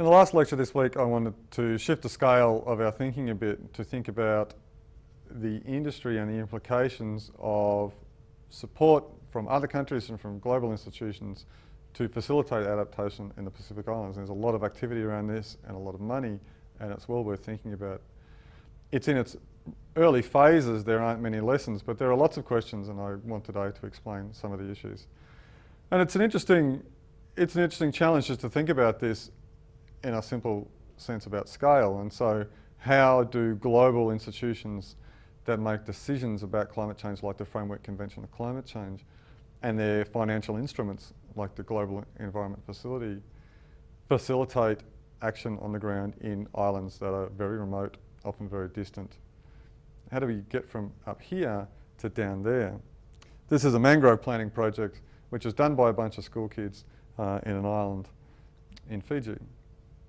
In the last lecture this week, I wanted to shift the scale of our thinking a bit to think about the industry and the implications of support from other countries and from global institutions to facilitate adaptation in the Pacific Islands. There's a lot of activity around this and a lot of money, and it's well worth thinking about. It's in its early phases, there aren't many lessons, but there are lots of questions, and I want today to explain some of the issues. And it's an interesting challenge just to think about this in a simple sense about scale. And so how do global institutions that make decisions about climate change, like the Framework Convention on Climate Change, and their financial instruments like the Global Environment Facility, facilitate action on the ground in islands that are very remote, often very distant? How do we get from up here to down there? This is a mangrove planting project which was done by a bunch of school kids in an island in Fiji.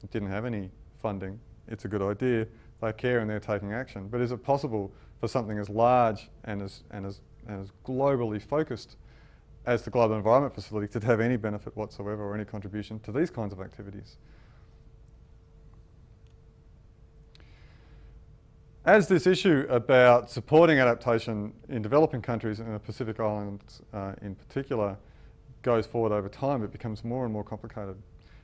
It didn't have any funding. It's a good idea. They care and they're taking action. But is it possible for something as large and as globally focused as the Global Environment Facility to have any benefit whatsoever or any contribution to these kinds of activities? As this issue about supporting adaptation in developing countries and the Pacific Islands in particular goes forward over time, it becomes more and more complicated.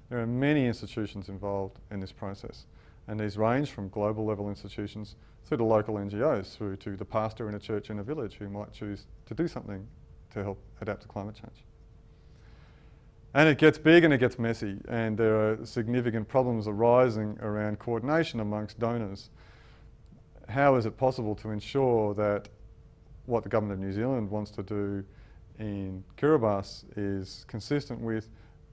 There are many institutions involved in this process, and these range from global level institutions through to local NGOs, through to the pastor in a church in a village who might choose to do something to help adapt to climate change. And it gets big and it gets messy, and there are significant problems arising around coordination amongst donors. How is it possible to ensure that what the Government of New Zealand wants to do in Kiribati is consistent with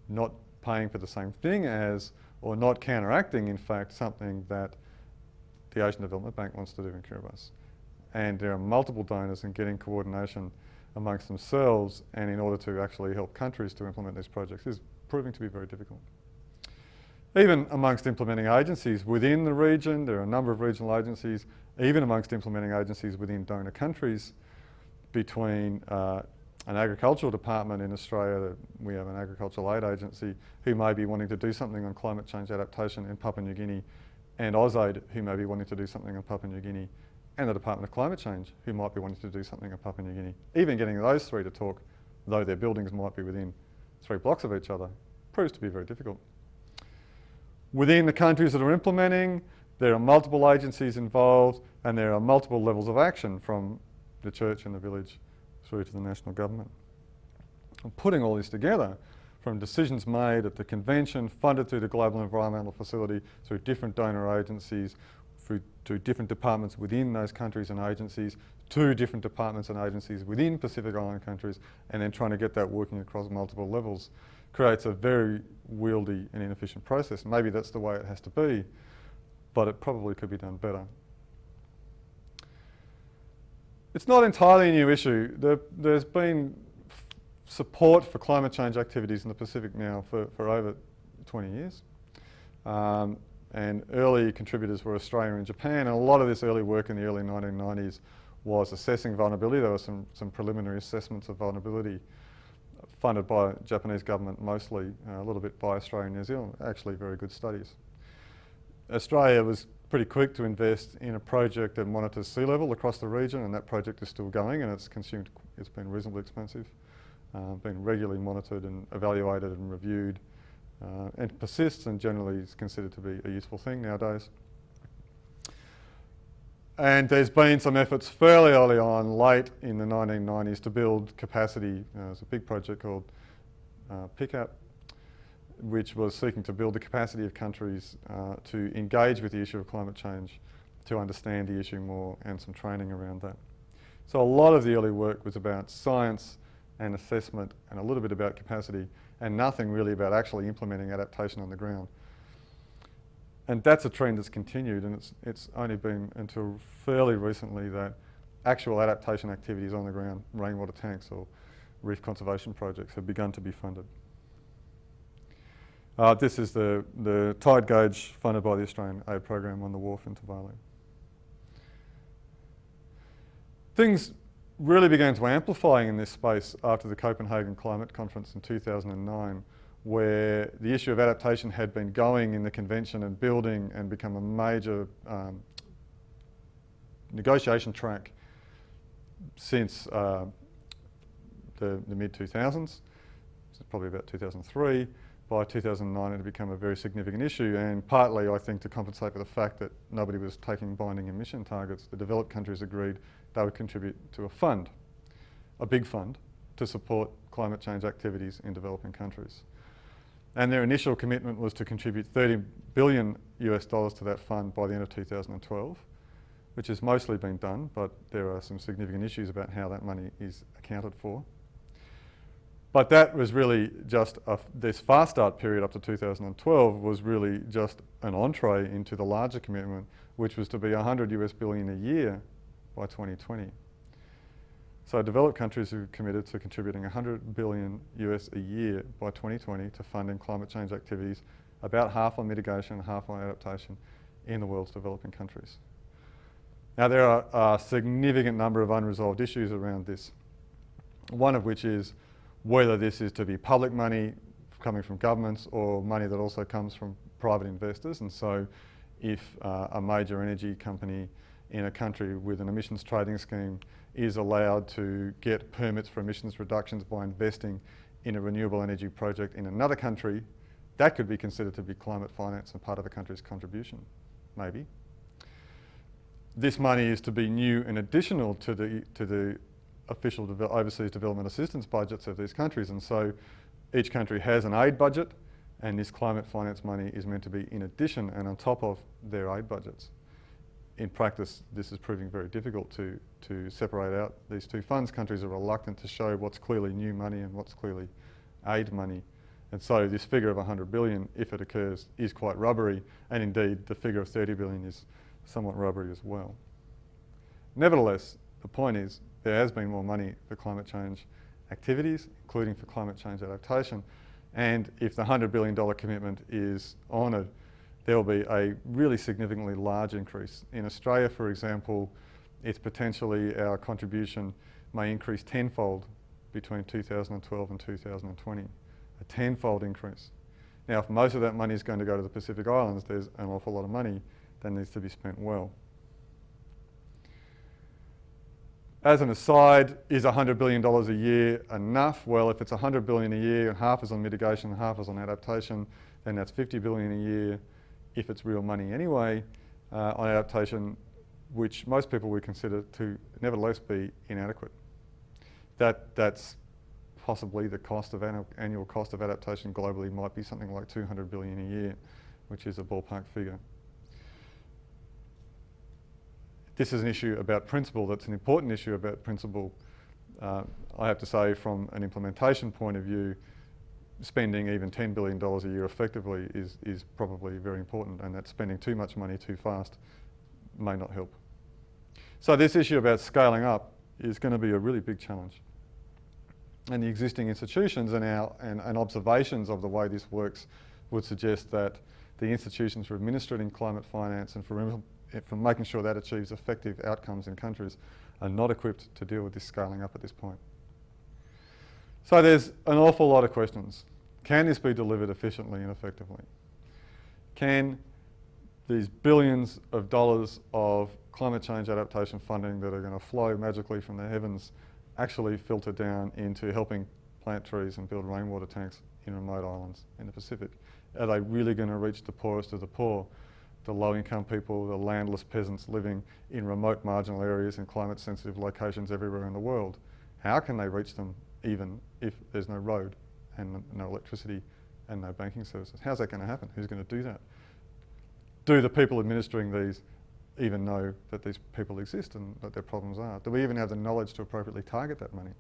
not paying for the same thing as, or not counteracting, in fact, something that the Asian Development Bank wants to do in Kiribati? And there are multiple donors, and getting coordination amongst themselves and in order to actually help countries to implement these projects is proving to be very difficult. Even amongst implementing agencies within the region, there are a number of regional agencies, even amongst implementing agencies within donor countries, between an agricultural department in Australia, we have an agricultural aid agency who may be wanting to do something on climate change adaptation in Papua New Guinea, and AusAid who may be wanting to do something on Papua New Guinea, and the Department of Climate Change who might be wanting to do something on Papua New Guinea. Even getting those three to talk, though their buildings might be within 3 blocks of each other, proves to be very difficult. Within the countries that are implementing, there are multiple agencies involved, and there are multiple levels of action from the church and the village through to the national government. And putting all this together, from decisions made at the convention, funded through the Global Environmental Facility, through different donor agencies, through to different departments within those countries and agencies, to different departments and agencies within Pacific Island countries, and then trying to get that working across multiple levels, creates a very wieldy and inefficient process. Maybe that's the way it has to be, but it probably could be done better. It's not entirely a new issue. There's been support for climate change activities in the Pacific now for over 20 years. And early contributors were Australia and Japan, and a lot of this early work in the early 1990s was assessing vulnerability. There were some preliminary assessments of vulnerability funded by the Japanese government mostly, a little bit by Australia and New Zealand, actually very good studies. Australia was pretty quick to invest in a project that monitors sea level across the region, and that project is still going, and it's been reasonably expensive, been regularly monitored and evaluated and reviewed, and persists and generally is considered to be a useful thing nowadays. And there's been some efforts fairly early on, late in the 1990s, to build capacity. There's a big project called PICAP, which was seeking to build the capacity of countries to engage with the issue of climate change, to understand the issue more, and some training around that. So a lot of the early work was about science and assessment and a little bit about capacity, and nothing really about actually implementing adaptation on the ground. And that's a trend that's continued, and it's only been until fairly recently that actual adaptation activities on the ground, rainwater tanks or reef conservation projects, have begun to be funded. This is the tide gauge funded by the Australian aid program on the wharf in Tuvalu. Things really began to amplify in this space after the Copenhagen Climate Conference in 2009, where the issue of adaptation had been going in the convention and building and become a major negotiation track since the mid-2000s, probably about 2003. By 2009 it had become a very significant issue, and partly I think to compensate for the fact that nobody was taking binding emission targets, the developed countries agreed they would contribute to a fund, a big fund, to support climate change activities in developing countries. And their initial commitment was to contribute $30 billion to that fund by the end of 2012, which has mostly been done, but there are some significant issues about how that money is accounted for. But that was really just, this fast start period up to 2012 was really just an entree into the larger commitment, which was to be $100 billion a year by 2020. So developed countries have committed to contributing $100 billion a year by 2020 to funding climate change activities, about half on mitigation, half on adaptation in the world's developing countries. Now there are a significant number of unresolved issues around this, one of which is whether this is to be public money coming from governments or money that also comes from private investors. And so if a major energy company in a country with an emissions trading scheme is allowed to get permits for emissions reductions by investing in a renewable energy project in another country, that could be considered to be climate finance and part of a country's contribution, maybe. This money is to be new and additional to the official overseas development assistance budgets of these countries, and so each country has an aid budget, and this climate finance money is meant to be in addition and on top of their aid budgets. In practice, this is proving very difficult to separate out these two funds. Countries are reluctant to show what's clearly new money and what's clearly aid money. And so this figure of 100 billion, if it occurs, is quite rubbery, and indeed the figure of 30 billion is somewhat rubbery as well. Nevertheless, the point is there has been more money for climate change activities, including for climate change adaptation, and if the $100 billion commitment is honoured, there will be a really significantly large increase. In Australia, for example, it's potentially our contribution may increase tenfold between 2012 and 2020, a tenfold increase. Now, if most of that money is going to go to the Pacific Islands, there's an awful lot of money that needs to be spent well. As an aside, is $100 billion a year enough? Well, if it's $100 billion a year and half is on mitigation and half is on adaptation, then that's $50 billion a year if it's real money anyway on adaptation, which most people would consider to nevertheless be inadequate. That's possibly the cost of annual cost of adaptation globally might be something like $200 billion a year, which is a ballpark figure. This is an issue about principle that's an important issue about principle. I have to say, from an implementation point of view, spending even $10 billion a year effectively is probably very important, and that spending too much money too fast may not help. So this issue about scaling up is going to be a really big challenge. And the existing institutions and observations of the way this works would suggest that the institutions for administering climate finance and for making sure that achieves effective outcomes in countries are not equipped to deal with this scaling up at this point. So there's an awful lot of questions. Can this be delivered efficiently and effectively? Can these billions of dollars of climate change adaptation funding that are going to flow magically from the heavens actually filter down into helping plant trees and build rainwater tanks in remote islands in the Pacific? Are they really going to reach the poorest of the poor, the low-income people, the landless peasants living in remote marginal areas and climate-sensitive locations everywhere in the world? How can they reach them even if there's no road and no electricity and no banking services? How's that going to happen? Who's going to do that? Do the people administering these even know that these people exist and that their problems are? Do we even have the knowledge to appropriately target that money?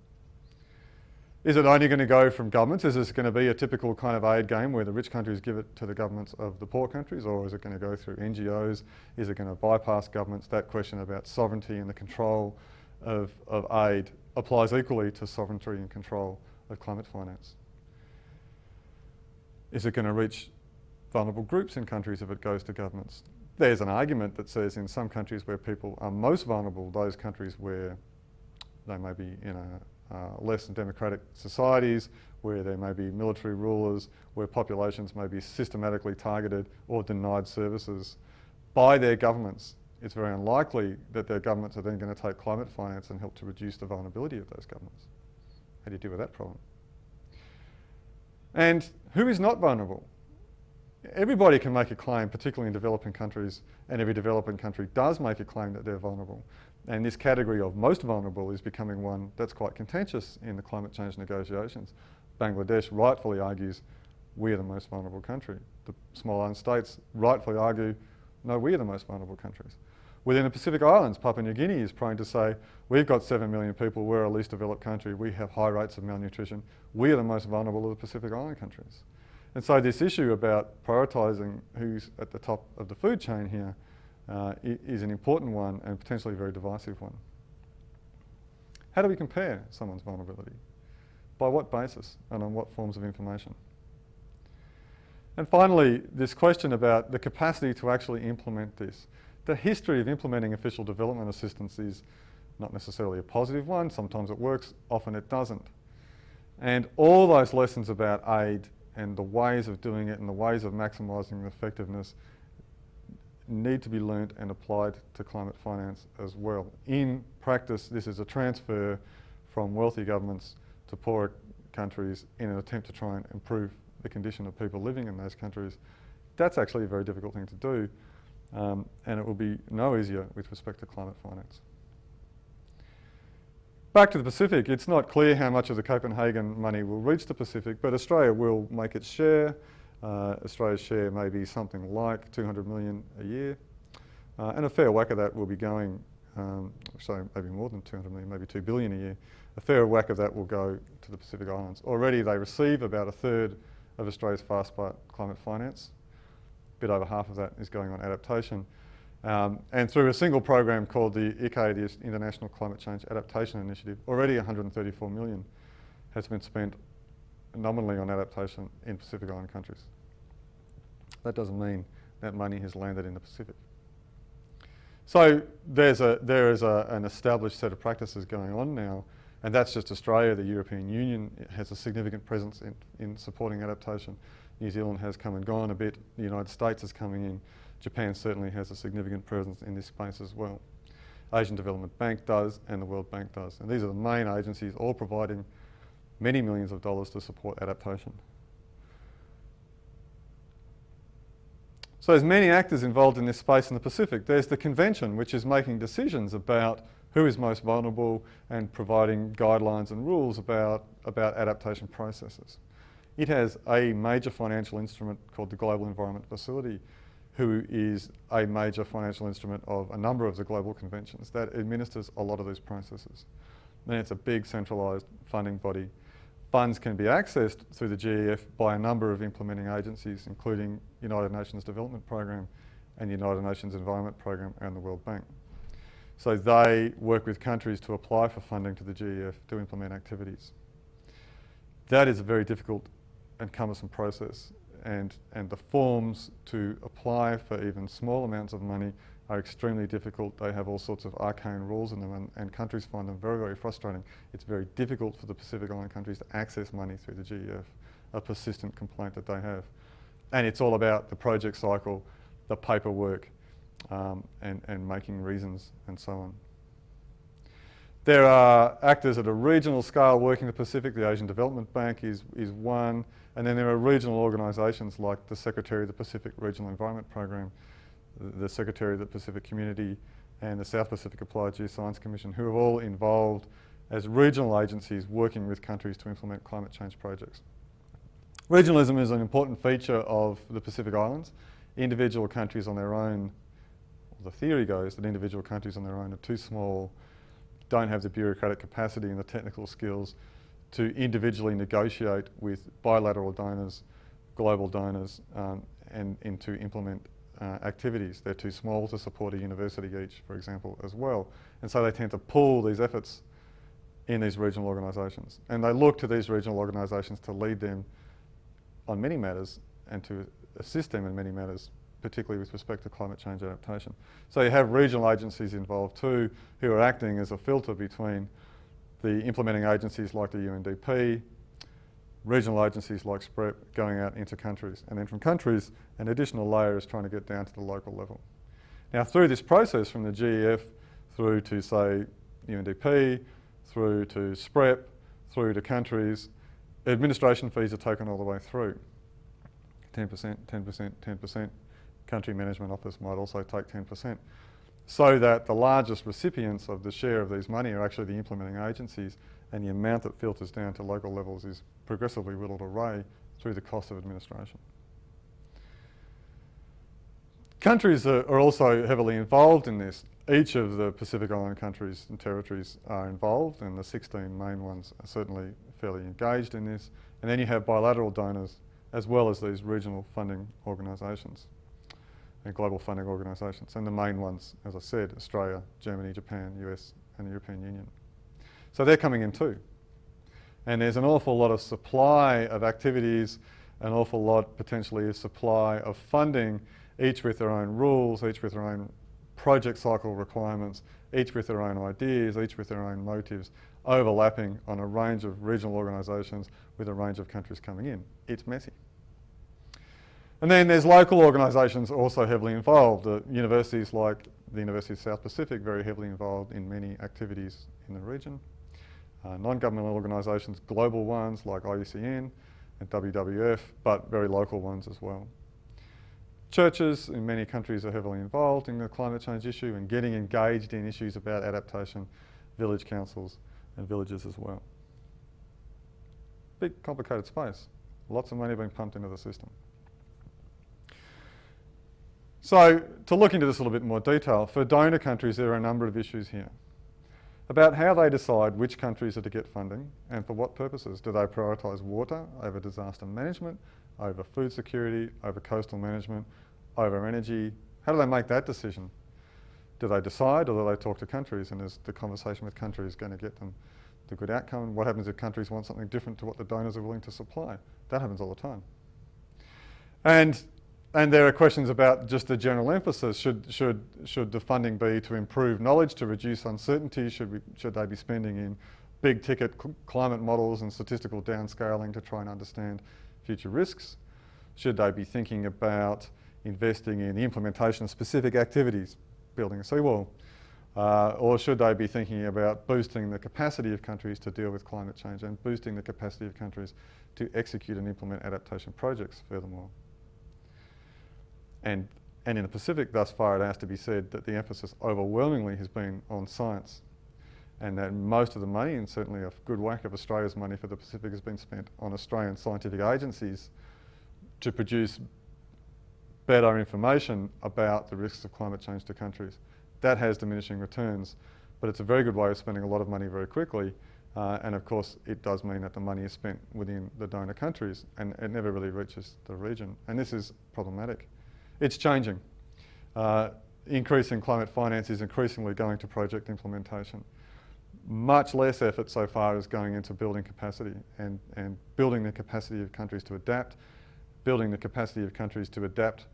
Is it only going to go from governments? Is this going to be a typical kind of aid game where the rich countries give it to the governments of the poor countries, or is it going to go through NGOs? Is it going to bypass governments? That question about sovereignty and the control of aid applies equally to sovereignty and control of climate finance. Is it going to reach vulnerable groups in countries if it goes to governments? There's an argument that says in some countries where people are most vulnerable, those countries where they may be in less democratic societies, where there may be military rulers, where populations may be systematically targeted or denied services by their governments. It's very unlikely that their governments are then going to take climate finance and help to reduce the vulnerability of those governments. How do you deal with that problem? And who is not vulnerable? Everybody can make a claim, particularly in developing countries, and every developing country does make a claim that they're vulnerable. And this category of most vulnerable is becoming one that's quite contentious in the climate change negotiations. Bangladesh rightfully argues we're the most vulnerable country. The small island states rightfully argue, no, we're the most vulnerable countries. Within the Pacific Islands, Papua New Guinea is prone to say, we've got 7 million people, we're a least developed country, we have high rates of malnutrition, we are the most vulnerable of the Pacific Island countries. And so this issue about prioritising who's at the top of the food chain here is an important one and potentially a very divisive one. How do we compare someone's vulnerability? By what basis and on what forms of information? And finally, this question about the capacity to actually implement this. The history of implementing official development assistance is not necessarily a positive one. Sometimes it works, often it doesn't. And all those lessons about aid and the ways of doing it and the ways of maximising the effectiveness need to be learnt and applied to climate finance as well. In practice, this is a transfer from wealthy governments to poorer countries in an attempt to try and improve the condition of people living in those countries. That's actually a very difficult thing to do, and it will be no easier with respect to climate finance. Back to the Pacific, it's not clear how much of the Copenhagen money will reach the Pacific, but Australia will make its share. Australia's share may be something like 200 million a year, and a fair whack of that will be going, so maybe more than 200 million, maybe 2 billion a year. A fair whack of that will go to the Pacific Islands. Already they receive about 1/3 of Australia's Fast Start climate finance. A bit over half of that is going on adaptation. And through a single program called the ICAE, the International Climate Change Adaptation Initiative, already 134 million has been spent nominally on adaptation in Pacific Island countries. That doesn't mean that money has landed in the Pacific. So there is an established set of practices going on now, and that's just Australia. The European Union has a significant presence in supporting adaptation. New Zealand has come and gone a bit. The United States is coming in. Japan certainly has a significant presence in this space as well. Asian Development Bank does, and the World Bank does. And these are the main agencies, all providing many millions of dollars to support adaptation. So there's many actors involved in this space in the Pacific. There's the Convention, which is making decisions about who is most vulnerable and providing guidelines and rules about adaptation processes. It has a major financial instrument called the Global Environment Facility, who is a major financial instrument of a number of the global conventions that administers a lot of these processes. And it's a big centralised funding body. Funds can be accessed through the GEF by a number of implementing agencies, including United Nations Development Programme and United Nations Environment Programme and the World Bank. So they work with countries to apply for funding to the GEF to implement activities. That is a very difficult and cumbersome process. And the forms to apply for even small amounts of money are extremely difficult. They have all sorts of arcane rules in them, and countries find them very, very frustrating. It's very difficult for the Pacific Island countries to access money through the GEF, a persistent complaint that they have. And it's all about the project cycle, the paperwork, and making reasons and so on. There are actors at a regional scale working the Pacific. The Asian Development Bank is one. And then there are regional organisations like the Secretary of the Pacific Regional Environment Programme, the Secretary of the Pacific Community, and the South Pacific Applied Geoscience Commission, who are all involved as regional agencies working with countries to implement climate change projects. Regionalism is an important feature of the Pacific Islands. Individual countries on their own, the theory goes that individual countries on their own are too small, don't have the bureaucratic capacity and the technical skills to individually negotiate with bilateral donors, global donors, and to implement activities. They're too small to support a university each, for example, as well. And so they tend to pool these efforts in these regional organisations. And they look to these regional organisations to lead them on many matters and to assist them in many matters, particularly with respect to climate change adaptation. So you have regional agencies involved too, who are acting as a filter between the implementing agencies like the UNDP, regional agencies like SPREP going out into countries, and then from countries an additional layer is trying to get down to the local level. Now through this process from the GEF through to say UNDP, through to SPREP, through to countries, administration fees are taken all the way through. 10%, 10%, 10%. Country Management Office might also take 10%. So that the largest recipients of the share of these money are actually the implementing agencies, and the amount that filters down to local levels is progressively whittled away through the cost of administration. Countries are also heavily involved in this. Each of the Pacific Island countries and territories are involved, and the 16 main ones are certainly fairly engaged in this. And then you have bilateral donors as well as these regional funding organisations and global funding organisations. And the main ones, as I said, Australia, Germany, Japan, US and the European Union. So they're coming in too. And there's an awful lot of supply of activities, an awful lot potentially of supply of funding, each with their own rules, each with their own project cycle requirements, each with their own ideas, each with their own motives, overlapping on a range of regional organisations with a range of countries coming in. It's messy. And then there's local organisations also heavily involved. Universities like the University of South Pacific, very heavily involved in many activities in the region. Non-governmental organisations, global ones like IUCN and WWF, but very local ones as well. Churches in many countries are heavily involved in the climate change issue and getting engaged in issues about adaptation, village councils and villages as well. Big complicated space, lots of money being pumped into the system. So to look into this a little bit more detail, for donor countries there are a number of issues here about how they decide which countries are to get funding and for what purposes. Do they prioritise water over disaster management, over food security, over coastal management, over energy? How do they make that decision? Do they decide, or do they talk to countries, and is the conversation with countries going to get them the good outcome? What happens if countries want something different to what the donors are willing to supply? That happens all the time. And there are questions about just the general emphasis. Should the funding be to improve knowledge, to reduce uncertainty? Should they be spending in big ticket climate models and statistical downscaling to try and understand future risks? Should they be thinking about investing in the implementation of specific activities, building a seawall? Or should they be thinking about boosting the capacity of countries to deal with climate change and boosting the capacity of countries to execute and implement adaptation projects furthermore? And in the Pacific thus far, it has to be said that the emphasis overwhelmingly has been on science, and that most of the money, and certainly a good whack of Australia's money for the Pacific, has been spent on Australian scientific agencies to produce better information about the risks of climate change to countries. That has diminishing returns, but it's a very good way of spending a lot of money very quickly. And of course, it does mean that the money is spent within the donor countries and it never really reaches the region. And this is problematic. It's changing. Increasing climate finance is increasingly going to project implementation. Much less effort so far is going into building capacity and building the capacity of countries to adapt, building the capacity of countries to adapt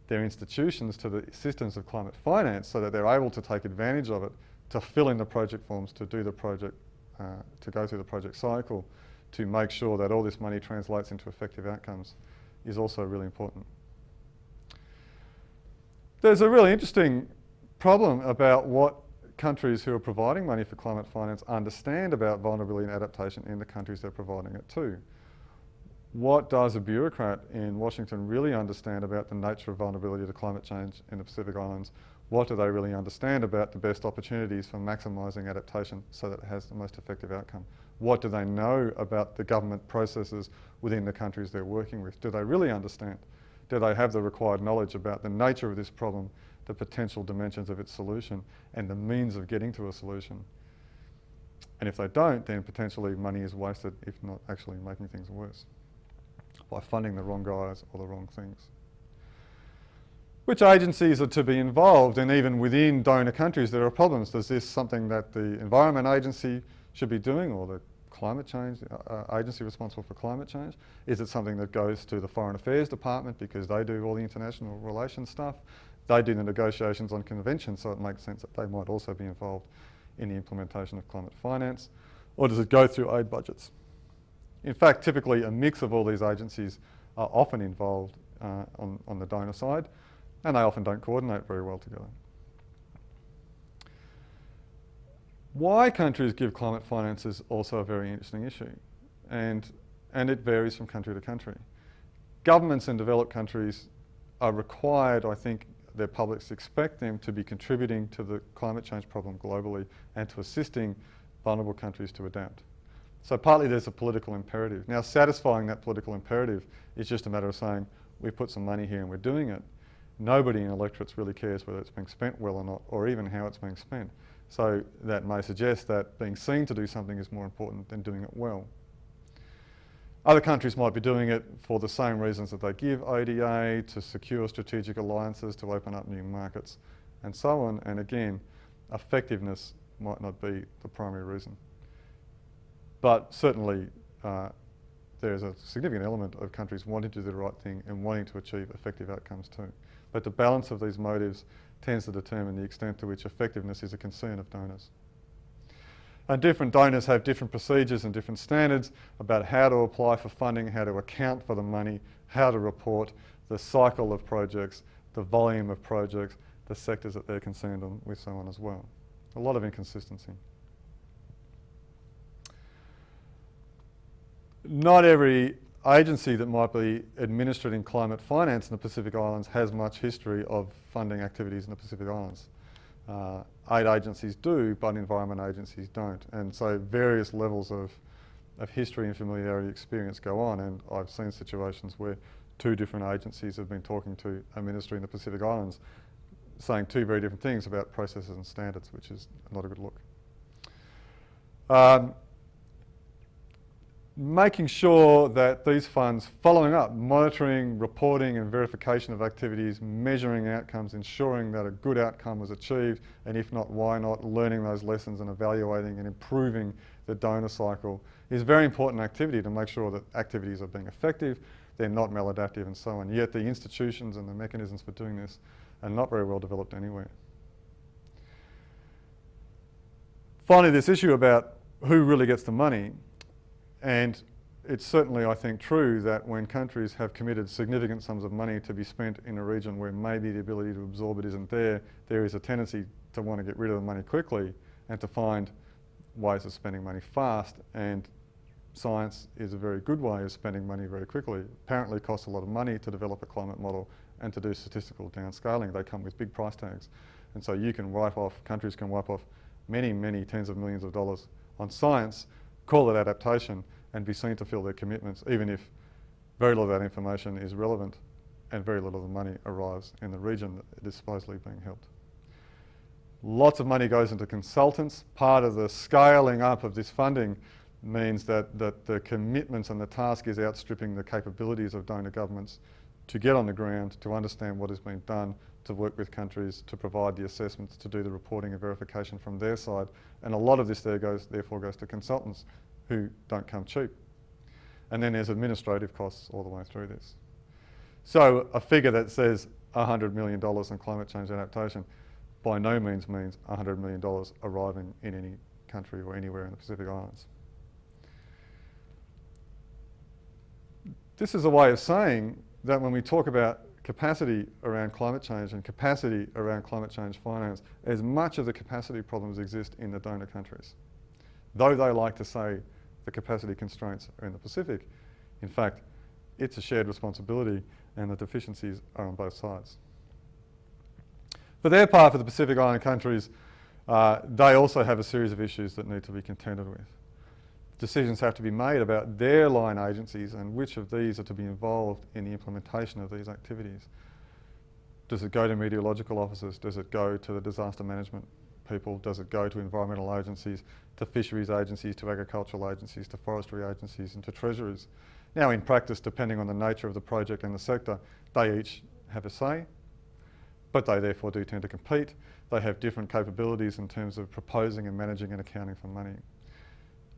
their institutions to the systems of climate finance so that they're able to take advantage of it, to fill in the project forms, to do the project, to go through the project cycle, to make sure that all this money translates into effective outcomes is also really important. There's a really interesting problem about what countries who are providing money for climate finance understand about vulnerability and adaptation in the countries they're providing it to. What does a bureaucrat in Washington really understand about the nature of vulnerability to climate change in the Pacific Islands? What do they really understand about the best opportunities for maximising adaptation so that it has the most effective outcome? What do they know about the government processes within the countries they're working with? Do they really understand? Do they have the required knowledge about the nature of this problem, the potential dimensions of its solution, and the means of getting to a solution? And if they don't, then potentially money is wasted, if not actually making things worse, by funding the wrong guys or the wrong things. Which agencies are to be involved? And even within donor countries there are problems. Is this something that the Environment Agency should be doing, or the Climate Change agency responsible for climate change? Is it something that goes to the Foreign Affairs Department because they do all the international relations stuff? They do the negotiations on conventions, so it makes sense that they might also be involved in the implementation of climate finance. Or does it go through aid budgets? In fact, typically a mix of all these agencies are often involved on the donor side, and they often don't coordinate very well together. Why countries give climate finance is also a very interesting issue, and it varies from country to country. Governments in developed countries are required, I think, their publics expect them to be contributing to the climate change problem globally and to assisting vulnerable countries to adapt. So partly there's a political imperative. Now, satisfying that political imperative is just a matter of saying, we put some money here and we're doing it. Nobody in electorates really cares whether it's being spent well or not, or even how it's being spent. So that may suggest that being seen to do something is more important than doing it well. Other countries might be doing it for the same reasons that they give ODA, to secure strategic alliances, to open up new markets, and so on. And again, effectiveness might not be the primary reason. But certainly, there's a significant element of countries wanting to do the right thing and wanting to achieve effective outcomes too. But the balance of these motives tends to determine the extent to which effectiveness is a concern of donors. And different donors have different procedures and different standards about how to apply for funding, how to account for the money, how to report the cycle of projects, the volume of projects, the sectors that they're concerned with, so on as well. A lot of inconsistency. Not every agency that might be administering climate finance in the Pacific Islands has much history of funding activities in the Pacific Islands. 8 agencies do, but environment agencies don't. And so various levels of history and familiarity experience go on, and I've seen situations where 2 different agencies have been talking to a ministry in the Pacific Islands saying 2 very different things about processes and standards, which is not a good look. Making sure that these funds, following up, monitoring, reporting and verification of activities, measuring outcomes, ensuring that a good outcome was achieved, and if not, why not, learning those lessons and evaluating and improving the donor cycle is a very important activity to make sure that activities are being effective, they're not maladaptive and so on. Yet the institutions and the mechanisms for doing this are not very well developed anywhere. Finally, this issue about who really gets the money. And it's certainly, I think, true that when countries have committed significant sums of money to be spent in a region where maybe the ability to absorb it isn't there, there is a tendency to want to get rid of the money quickly and to find ways of spending money fast. And science is a very good way of spending money very quickly. Apparently it costs a lot of money to develop a climate model and to do statistical downscaling. They come with big price tags. And so you can wipe off, countries can wipe off many, many tens of millions of dollars on science, call it adaptation, and be seen to fill their commitments, even if very little of that information is relevant and very little of the money arrives in the region that it is supposedly being helped. Lots of money goes into consultants. Part of the scaling up of this funding means that the commitments and the task is outstripping the capabilities of donor governments to get on the ground, to understand what has been done, to work with countries, to provide the assessments, to do the reporting and verification from their side. And a lot of this therefore goes to consultants who don't come cheap. And then there's administrative costs all the way through this. So a figure that says $100 million on climate change adaptation by no means means $100 million arriving in any country or anywhere in the Pacific Islands. This is a way of saying that when we talk about capacity around climate change and capacity around climate change finance, as much of the capacity problems exist in the donor countries. Though they like to say the capacity constraints are in the Pacific, in fact, it's a shared responsibility and the deficiencies are on both sides. For their part, for the Pacific Island countries, they also have a series of issues that need to be contended with. Decisions have to be made about their line agencies and which of these are to be involved in the implementation of these activities. Does it go to meteorological officers? Does it go to the disaster management people? Does it go to environmental agencies, to fisheries agencies, to agricultural agencies, to forestry agencies and to treasuries? Now in practice, depending on the nature of the project and the sector, they each have a say, but they therefore do tend to compete. They have different capabilities in terms of proposing and managing and accounting for money.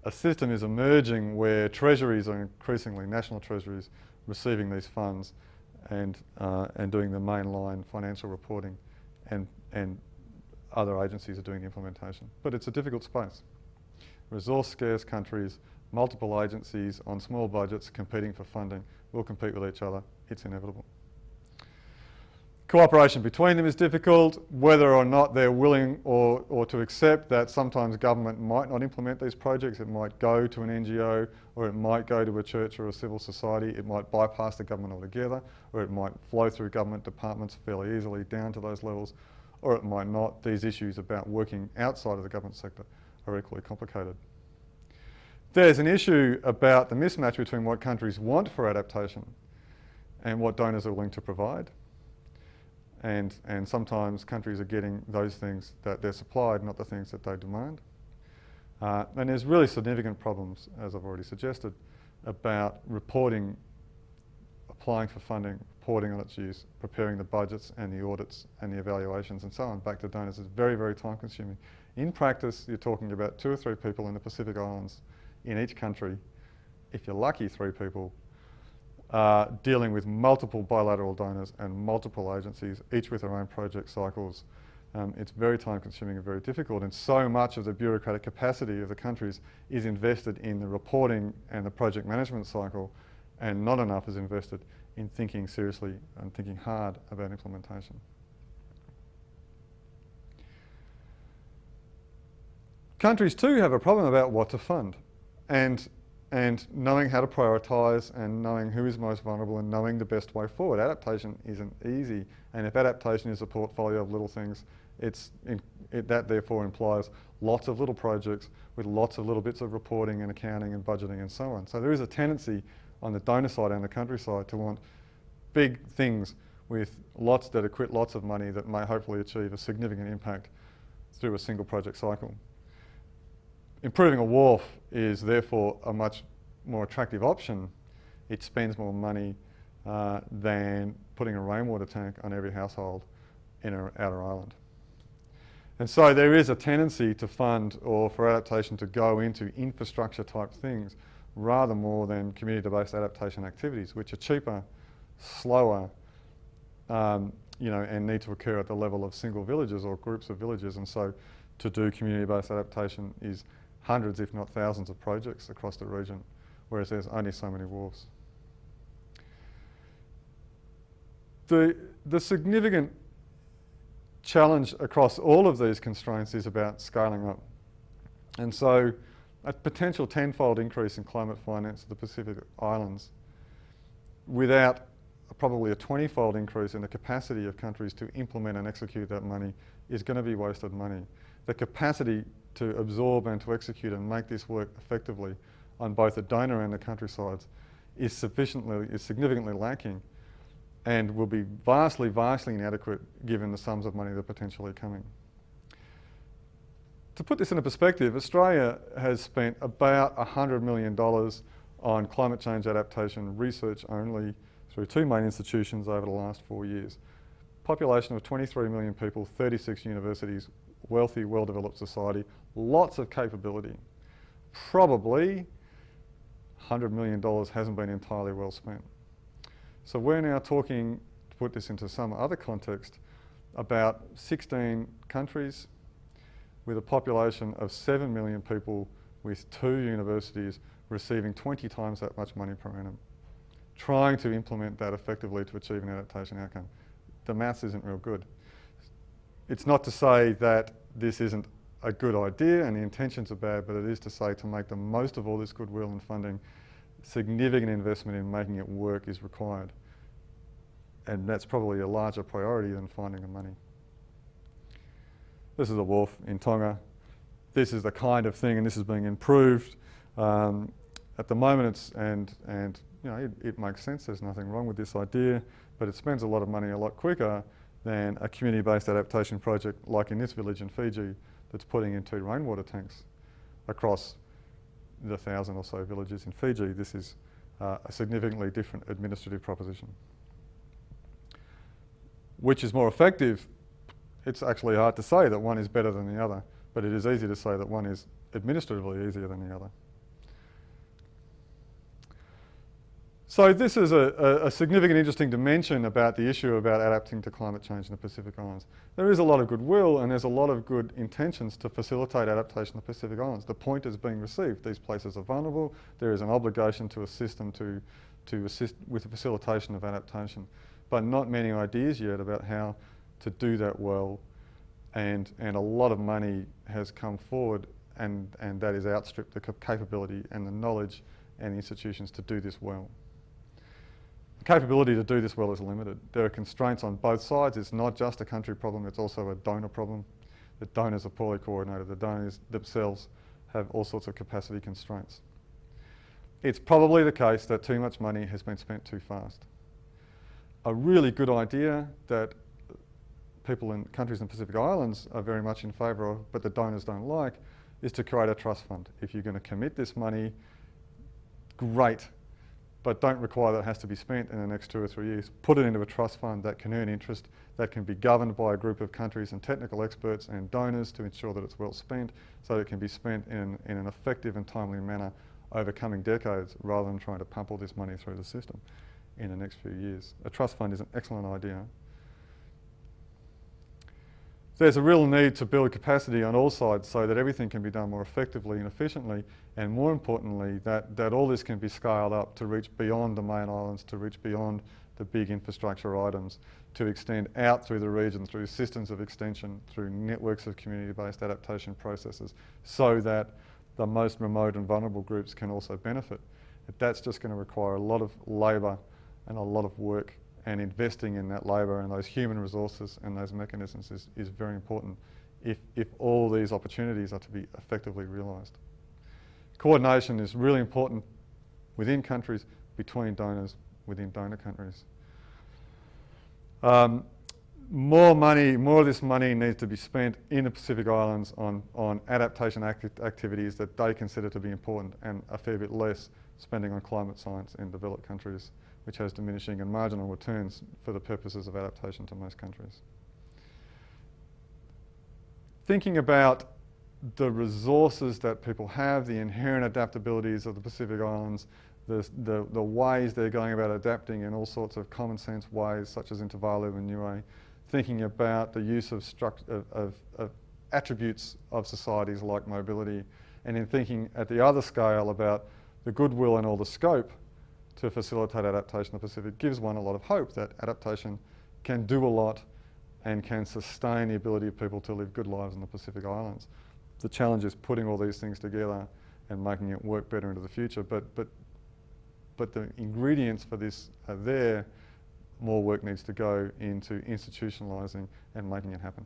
A system is emerging where treasuries are increasingly, national treasuries, receiving these funds and doing the mainline financial reporting, and other agencies are doing the implementation. But it's a difficult space. Resource scarce countries multiple agencies on small budgets competing for funding will compete with each other. It's inevitable. Cooperation between them is difficult, whether or not they're willing or to accept that sometimes government might not implement these projects. It might go to an NGO, or it might go to a church or a civil society. It might bypass the government altogether, or it might flow through government departments fairly easily down to those levels, or it might not. These issues about working outside of the government sector are equally complicated. There's an issue about the mismatch between what countries want for adaptation and what donors are willing to provide. And sometimes countries are getting those things that they're supplied, not the things that they demand. And there's really significant problems, as I've already suggested, about reporting, applying for funding, reporting on its use, preparing the budgets and the audits and the evaluations and so on back to donors. It's very, very time consuming. In practice, you're talking about 2 or 3 people in the Pacific Islands in each country, if you're lucky 3 people, dealing with multiple bilateral donors and multiple agencies, each with their own project cycles. It's very time consuming and very difficult, and so much of the bureaucratic capacity of the countries is invested in the reporting and the project management cycle, and not enough is invested in thinking seriously and thinking hard about implementation. Countries too have a problem about what to fund, and knowing how to prioritise and knowing who is most vulnerable and knowing the best way forward. Adaptation isn't easy, and if adaptation is a portfolio of little things, that therefore implies lots of little projects with lots of little bits of reporting and accounting and budgeting and so on. So there is a tendency on the donor side and the country side to want big things with lots that acquit lots of money that may hopefully achieve a significant impact through a single project cycle. Improving a wharf is therefore a much more attractive option. It spends more money than putting a rainwater tank on every household in an outer island. And so there is a tendency to fund or for adaptation to go into infrastructure type things rather more than community-based adaptation activities, which are cheaper, slower, and need to occur at the level of single villages or groups of villages. And so to do community-based adaptation is hundreds, if not thousands, of projects across the region, whereas there's only so many wharves. The significant challenge across all of these constraints is about scaling up. And so a potential tenfold increase in climate finance to the Pacific Islands without probably a 20-fold increase in the capacity of countries to implement and execute that money is going to be wasted money. The capacity to absorb and to execute and make this work effectively on both the donor and the country sides is significantly lacking, and will be vastly inadequate given the sums of money that are potentially coming. To put this into perspective, Australia has spent about $100 million on climate change adaptation research only through 2 main institutions over the last 4 years. Population of 23 million people, 36 universities, wealthy, well-developed society, lots of capability. Probably $100 million hasn't been entirely well spent. So we're now talking, to put this into some other context, about 16 countries with a population of 7 million people with 2 universities receiving 20 times that much money per annum, trying to implement that effectively to achieve an adaptation outcome. The maths isn't real good. It's not to say that this isn't a good idea and the intentions are bad, but it is to say to make the most of all this goodwill and funding, significant investment in making it work is required. And that's probably a larger priority than finding the money. This is a wharf in Tonga. This is the kind of thing, and this is being improved. At the moment, it makes sense. There's nothing wrong with this idea, but it spends a lot of money a lot quicker than a community-based adaptation project like in this village in Fiji that's putting in 2 rainwater tanks across the 1,000 or so villages in Fiji. This is a significantly different administrative proposition. Which is more effective? It's actually hard to say that one is better than the other, but it is easy to say that one is administratively easier than the other. So this is a significant, interesting dimension about the issue about adapting to climate change in the Pacific Islands. There is a lot of goodwill and there's a lot of good intentions to facilitate adaptation in the Pacific Islands. The point is being received. These places are vulnerable. There is an obligation to assist them to assist with the facilitation of adaptation, but not many ideas yet about how to do that well, and a lot of money has come forward and that has outstripped the capability and the knowledge and the institutions to do this well. The capability to do this well is limited. There are constraints on both sides. It's not just a country problem, it's also a donor problem. The donors are poorly coordinated. The donors themselves have all sorts of capacity constraints. It's probably the case that too much money has been spent too fast. A really good idea that people in countries in the Pacific Islands are very much in favour of, but the donors don't like, is to create a trust fund. If you're going to commit this money, great, but don't require that it has to be spent in the next 2 or 3 years. Put it into a trust fund that can earn interest, that can be governed by a group of countries and technical experts and donors to ensure that it's well spent, so that it can be spent in an effective and timely manner over coming decades, rather than trying to pump all this money through the system in the next few years. A trust fund is an excellent idea. There's a real need to build capacity on all sides so that everything can be done more effectively and efficiently, and more importantly, that all this can be scaled up to reach beyond the main islands, to reach beyond the big infrastructure items, to extend out through the region, through systems of extension, through networks of community-based adaptation processes, so that the most remote and vulnerable groups can also benefit. But that's just going to require a lot of labour and a lot of work, and investing in that labour and those human resources and those mechanisms is very important if all these opportunities are to be effectively realised. Coordination is really important within countries, between donors, within donor countries. More of this money needs to be spent in the Pacific Islands on adaptation activities that they consider to be important, and a fair bit less spending on climate science in developed countries, which has diminishing and marginal returns for the purposes of adaptation to most countries. Thinking about the resources that people have, the inherent adaptabilities of the Pacific Islands, the ways they're going about adapting in all sorts of common sense ways, such as in Tuvalu and Niue, thinking about the use of attributes of societies like mobility, and in thinking at the other scale about the goodwill and all the scope to facilitate adaptation in the Pacific, gives one a lot of hope that adaptation can do a lot and can sustain the ability of people to live good lives in the Pacific Islands. The challenge is putting all these things together and making it work better into the future, but the ingredients for this are there. More work needs to go into institutionalising and making it happen.